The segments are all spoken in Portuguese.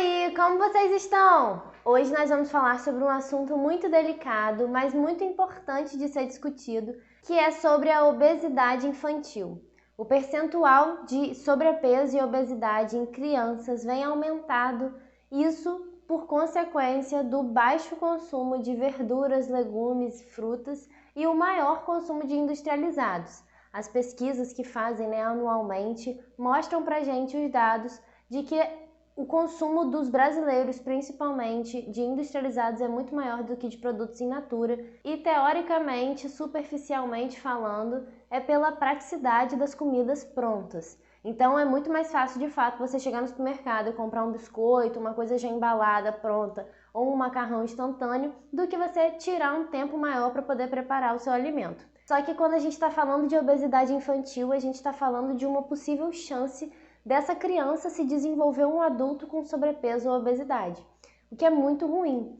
aí, como vocês estão? Hoje nós vamos falar sobre um assunto muito delicado, mas muito importante de ser discutido, que é sobre a obesidade infantil. O percentual de sobrepeso e obesidade em crianças vem aumentado, isso por consequência do baixo consumo de verduras, legumes, frutas e o maior consumo de industrializados. As pesquisas que fazem anualmente mostram pra gente os dados de que o consumo dos brasileiros, principalmente de industrializados, é muito maior do que de produtos in natura e, teoricamente, superficialmente falando, é pela praticidade das comidas prontas. Então é muito mais fácil, de fato, você chegar no supermercado e comprar um biscoito, uma coisa já embalada, pronta, ou um macarrão instantâneo, do que você tirar um tempo maior para poder preparar o seu alimento. Só que quando a gente está falando de obesidade infantil, a gente está falando de uma possível chance dessa criança se desenvolver um adulto com sobrepeso ou obesidade, o que é muito ruim.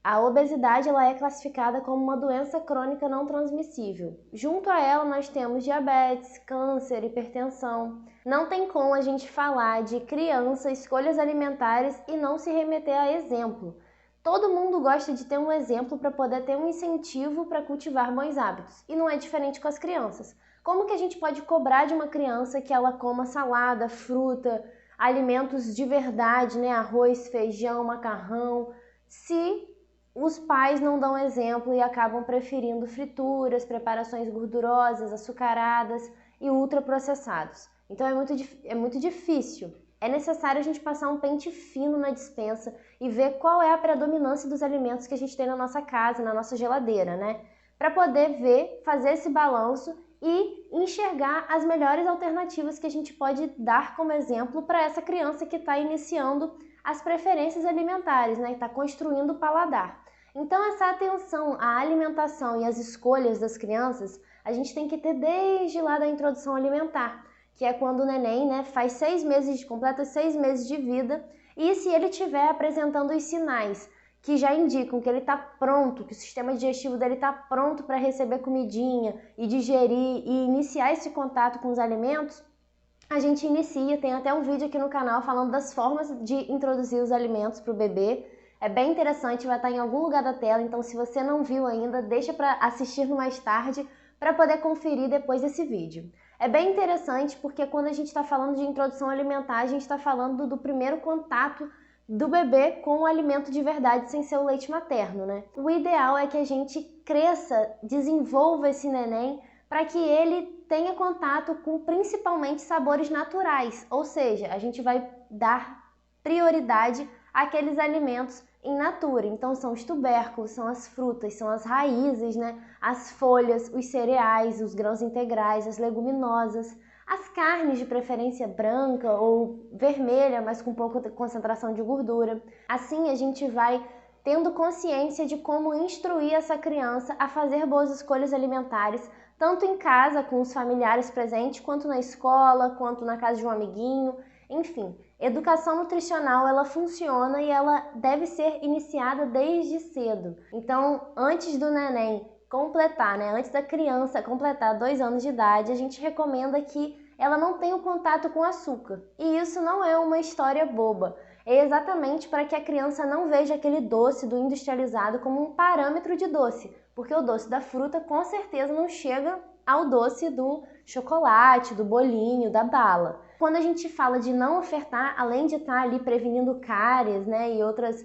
A obesidade ela é classificada como uma doença crônica não transmissível. Junto a ela nós temos diabetes, câncer, hipertensão. Não tem como a gente falar de criança, escolhas alimentares e não se remeter a exemplo. Todo mundo gosta de ter um exemplo para poder ter um incentivo para cultivar bons hábitos, e não é diferente com as crianças. Como que a gente pode cobrar de uma criança que ela coma salada, fruta, alimentos de verdade, arroz, feijão, macarrão, se os pais não dão exemplo e acabam preferindo frituras, preparações gordurosas, açucaradas e ultraprocessados? Então é muito difícil. É necessário a gente passar um pente fino na despensa e ver qual é a predominância dos alimentos que a gente tem na nossa casa, na nossa geladeira, para poder ver, fazer esse balanço e enxergar as melhores alternativas que a gente pode dar como exemplo para essa criança que está iniciando as preferências alimentares, e está construindo o paladar. Então essa atenção à alimentação e às escolhas das crianças, a gente tem que ter desde lá da introdução alimentar, que é quando o neném faz completa 6 meses de vida, e se ele estiver apresentando os sinais que já indicam que ele está pronto, que o sistema digestivo dele está pronto para receber comidinha e digerir e iniciar esse contato com os alimentos, a gente inicia. Tem até um vídeo aqui no canal falando das formas de introduzir os alimentos para o bebê. É bem interessante, vai estar em algum lugar da tela, então se você não viu ainda, deixa para assistir no mais tarde para poder conferir depois desse vídeo. É bem interessante porque quando a gente está falando de introdução alimentar, a gente está falando do primeiro contato do bebê com o alimento de verdade sem ser o leite materno, O ideal é que a gente cresça, desenvolva esse neném para que ele tenha contato com principalmente sabores naturais, ou seja, a gente vai dar prioridade àqueles alimentos in natura. Então são os tubérculos, são as frutas, são as raízes, as folhas, os cereais, os grãos integrais, as leguminosas, as carnes de preferência branca ou vermelha, mas com pouca concentração de gordura. Assim a gente vai tendo consciência de como instruir essa criança a fazer boas escolhas alimentares, tanto em casa com os familiares presentes, quanto na escola, quanto na casa de um amiguinho, enfim. Educação nutricional, ela funciona e ela deve ser iniciada desde cedo. Então, antes do neném completar, antes da criança completar 2 anos de idade, a gente recomenda que ela não tenha o contato com açúcar. E isso não é uma história boba. É exatamente para que a criança não veja aquele doce do industrializado como um parâmetro de doce, porque o doce da fruta com certeza não chega ao doce do chocolate, do bolinho, da bala. Quando a gente fala de não ofertar, além de estar ali prevenindo cáries, e outras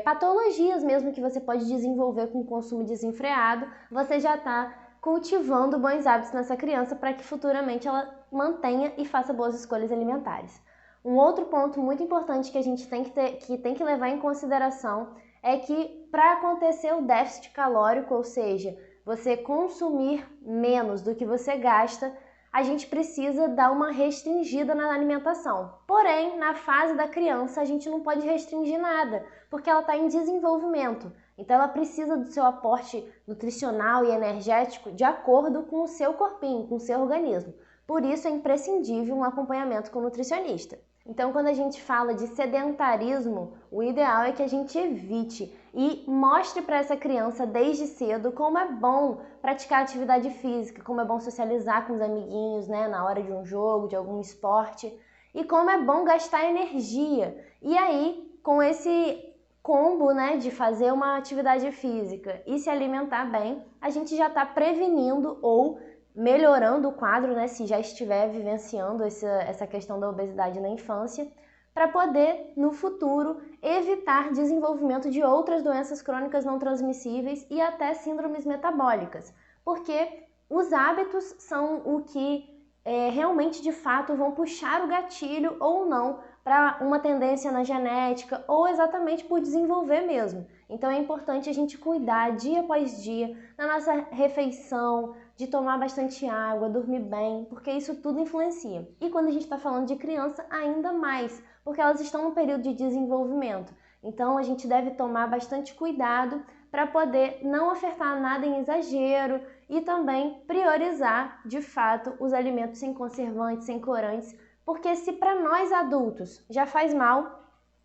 patologias mesmo que você pode desenvolver com o consumo desenfreado, você já está cultivando bons hábitos nessa criança para que futuramente ela mantenha e faça boas escolhas alimentares. Um outro ponto muito importante que a gente tem que levar em consideração é que para acontecer o déficit calórico, ou seja, você consumir menos do que você gasta, a gente precisa dar uma restringida na alimentação. Porém, na fase da criança, a gente não pode restringir nada, porque ela está em desenvolvimento. Então ela precisa do seu aporte nutricional e energético de acordo com o seu corpinho, com o seu organismo. Por isso é imprescindível um acompanhamento com o nutricionista. Então, quando a gente fala de sedentarismo, o ideal é que a gente evite e mostre para essa criança desde cedo como é bom praticar atividade física, como é bom socializar com os amiguinhos, na hora de um jogo, de algum esporte. e como é bom gastar energia. E aí, com esse combo, né, de fazer uma atividade física e se alimentar bem, a gente já está prevenindo ou melhorando o quadro, né, se já estiver vivenciando essa questão da obesidade na infância, para poder, no futuro, evitar desenvolvimento de outras doenças crônicas não transmissíveis e até síndromes metabólicas, porque os hábitos são o que realmente, de fato, vão puxar o gatilho ou não para uma tendência na genética ou exatamente por desenvolver mesmo. Então é importante a gente cuidar dia após dia na nossa refeição, de tomar bastante água, dormir bem, porque isso tudo influencia. E quando a gente está falando de criança, ainda mais, porque elas estão no período de desenvolvimento. Então a gente deve tomar bastante cuidado para poder não ofertar nada em exagero e também priorizar, de fato, os alimentos sem conservantes, sem corantes, porque se para nós adultos já faz mal,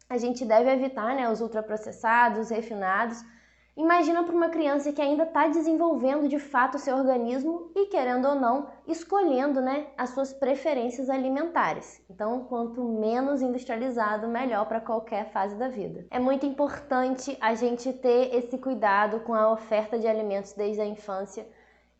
a gente deve evitar, né, os ultraprocessados, os refinados. Imagina para uma criança que ainda está desenvolvendo de fato o seu organismo e, querendo ou não, escolhendo, né, as suas preferências alimentares. Então, quanto menos industrializado, melhor para qualquer fase da vida. É muito importante a gente ter esse cuidado com a oferta de alimentos desde a infância.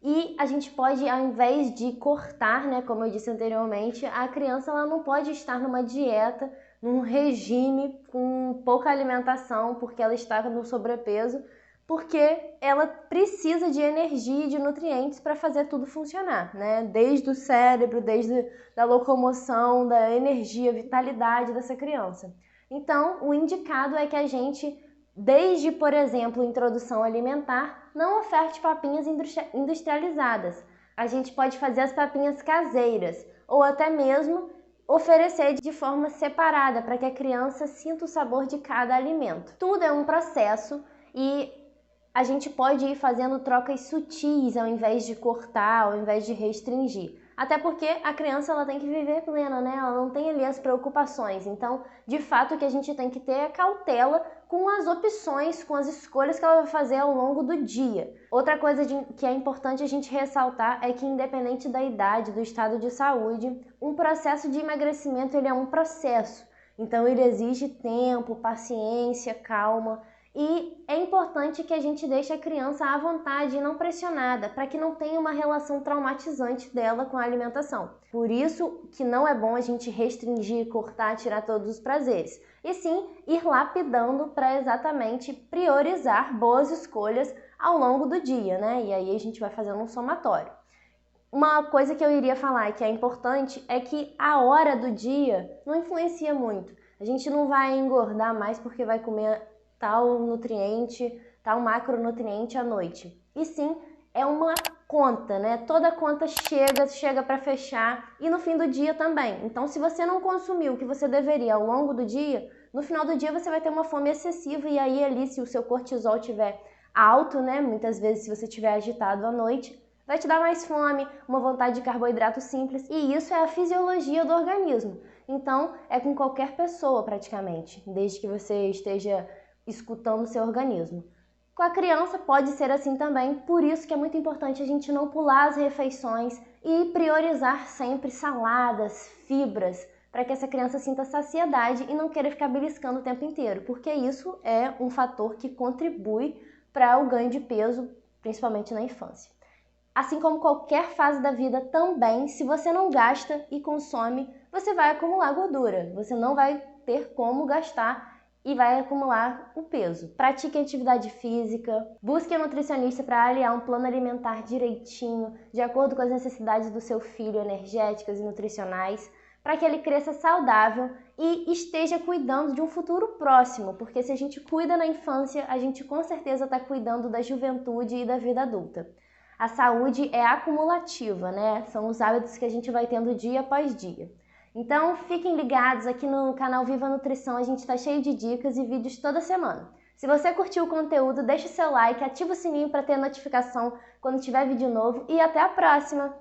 E a gente pode, ao invés de cortar, né, como eu disse anteriormente, a criança ela não pode estar numa dieta, num regime com pouca alimentação, porque ela está no sobrepeso, porque ela precisa de energia e de nutrientes para fazer tudo funcionar, né? Desde o cérebro, desde a locomoção, da energia, vitalidade dessa criança. Então, o indicado é que a gente, desde, por exemplo, introdução alimentar, não oferte papinhas industrializadas. A gente pode fazer as papinhas caseiras, ou até mesmo oferecer de forma separada, para que a criança sinta o sabor de cada alimento. Tudo é um processo e a gente pode ir fazendo trocas sutis ao invés de cortar, ao invés de restringir. Até porque a criança ela tem que viver plena, né? Ela não tem ali as preocupações. Então, de fato, o que a gente tem que ter é cautela com as opções, com as escolhas que ela vai fazer ao longo do dia. Outra coisa que é importante a gente ressaltar é que, independente da idade, do estado de saúde, um processo de emagrecimento ele é um processo. Então, ele exige tempo, paciência, calma. E é importante que a gente deixe a criança à vontade e não pressionada, para que não tenha uma relação traumatizante dela com a alimentação. Por isso que não é bom a gente restringir, cortar, tirar todos os prazeres. E sim, ir lapidando para exatamente priorizar boas escolhas ao longo do dia, né? E aí a gente vai fazendo um somatório. Uma coisa que eu iria falar que é importante é que a hora do dia não influencia muito. A gente não vai engordar mais porque vai comer tal nutriente, tal macronutriente à noite. E sim, é uma conta, né? Toda conta chega para fechar e no fim do dia também. Então, se você não consumiu o que você deveria ao longo do dia, no final do dia você vai ter uma fome excessiva e aí ali, se o seu cortisol estiver alto, né? Muitas vezes se você estiver agitado à noite, vai te dar mais fome, uma vontade de carboidrato simples e isso é a fisiologia do organismo. Então, é com qualquer pessoa praticamente, desde que você esteja escutando o seu organismo. Com a criança pode ser assim também, por isso que é muito importante a gente não pular as refeições e priorizar sempre saladas, fibras, para que essa criança sinta saciedade e não queira ficar beliscando o tempo inteiro, porque isso é um fator que contribui para o ganho de peso, principalmente na infância. Assim como qualquer fase da vida também, se você não gasta e consome, você vai acumular gordura, você não vai ter como gastar e vai acumular o peso. Pratique atividade física, busque um nutricionista para aliar um plano alimentar direitinho, de acordo com as necessidades do seu filho, energéticas e nutricionais, para que ele cresça saudável e esteja cuidando de um futuro próximo, porque se a gente cuida na infância, a gente com certeza está cuidando da juventude e da vida adulta. A saúde é acumulativa, né? São os hábitos que a gente vai tendo dia após dia. Então, fiquem ligados aqui no canal Viva Nutrição, a gente está cheio de dicas e vídeos toda semana. Se você curtiu o conteúdo, deixa o seu like, ativa o sininho para ter notificação quando tiver vídeo novo e até a próxima!